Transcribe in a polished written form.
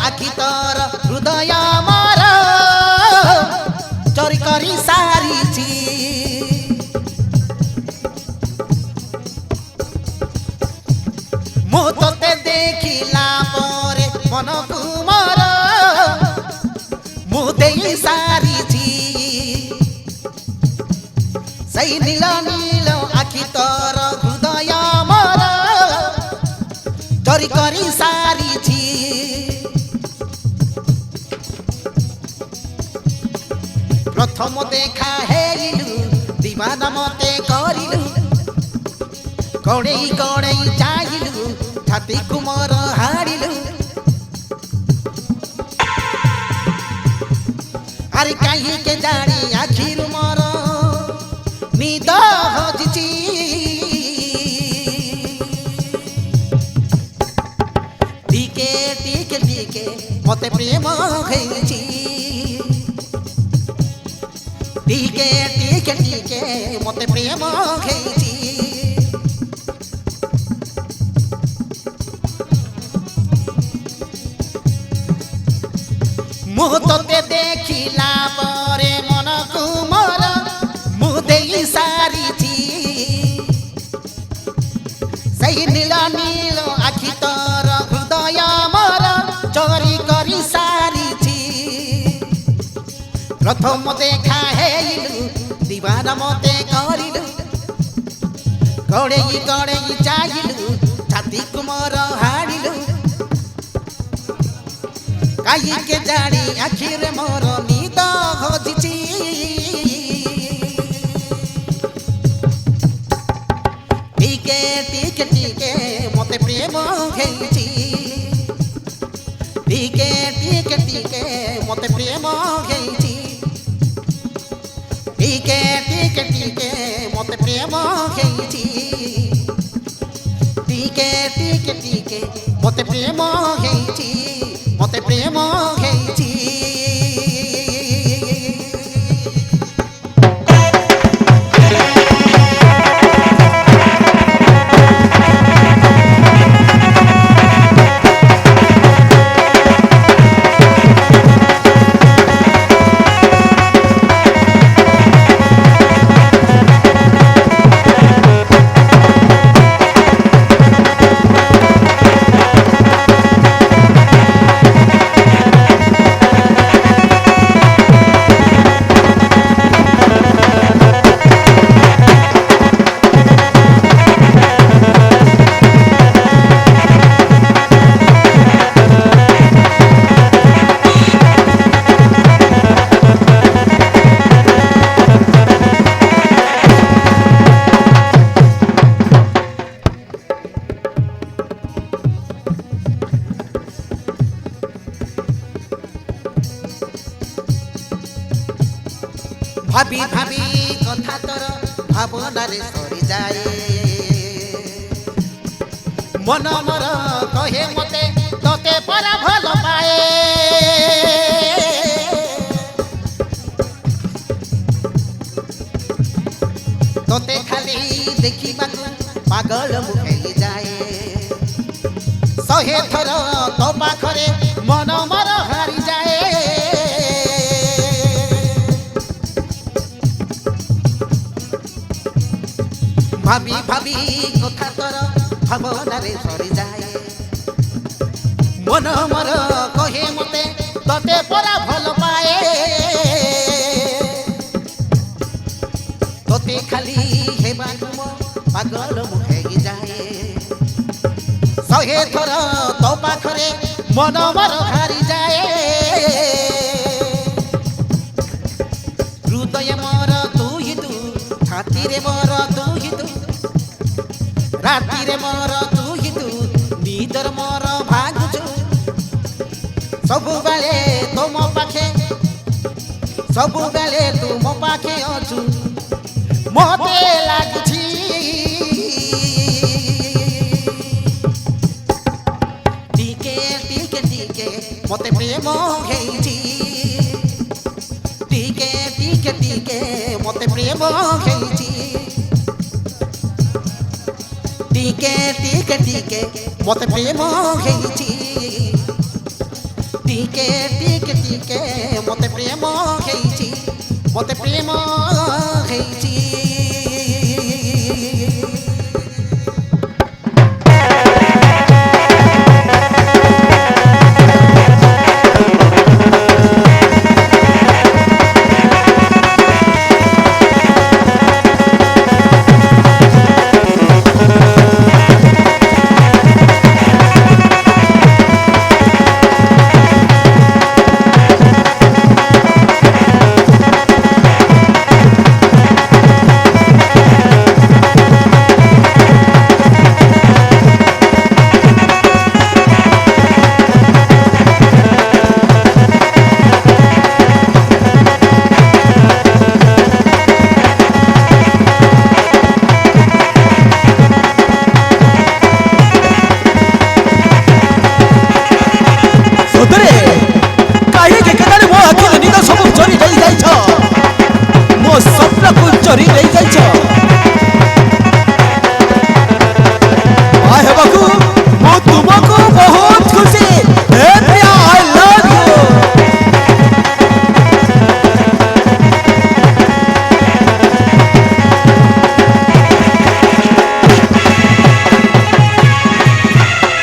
आखि तोर हृदय मोर चोरी करी सारिछि मु तोते देखिला परे मनकु मोर मु देई सारिछि सही नील नील आखि तोर हृदय मोर चोरी करी सारिछि प्रथम देखा हेलु दीवाना मते करिलु कौड़ई कौड़ई चाहिलु छाती कुमर हाड़िलु अरे कहीं के जानी आखिर मोर निद हजिछि टीके टीके टीके मते प्रेम हेछि टीके टीके टीके मते प्रेम हेछि मु तोते देखिला परे मनकु मोर मु देई सारिछि सही नील नील आखि तोर हृदय मोर चोरी करी सारिछि प्रथम देखा हेलु दीवाना मते करिलु कौड़ई कौड़ई चाहिलु छाती कुमर हाड़िलु काई के जानी आखिर मोर निद हजिछि टीके टीके टीके मते प्रेम हेछि टीके टीके टीके मते प्रेम हेछि टीके टीके टीके मते प्रेम हेछि टीके टीके टीके मते प्रेम हेछि मते प्रेम हेछि भाभी भाभी कथा तोर भावनारे सरी जाए मन मोर कहे मते तोते परा भल पाए तोते खाली देखिबा पागल मुखेली जाए सहे थर तो पाखरे मन मोर हारी जाए भाभी भाभी कथा तोर भावनारे सरी जाए मन मोर कहे मते तोते परा भल पाए तोते खाली हेबा पागल मुखेगी जाए सहे थर तो पाखरे मन मोर हारी जाए हृदय मोर तू ही तू छाती रे मोर तू ही तू राति रे मोर तू ही तू निदर मोर भागुछु सबु बेले तुम पाखे सबु बेले तुम पाखे अछु मते लागुछि टीके टीके टीके मते प्रेम हेछि टीके टीके टीके मते प्रेम हेछि टीके टीके टीके मते प्रेम हेछि টিকে টিকে টিকে মতে প্রেম ହେଇଛି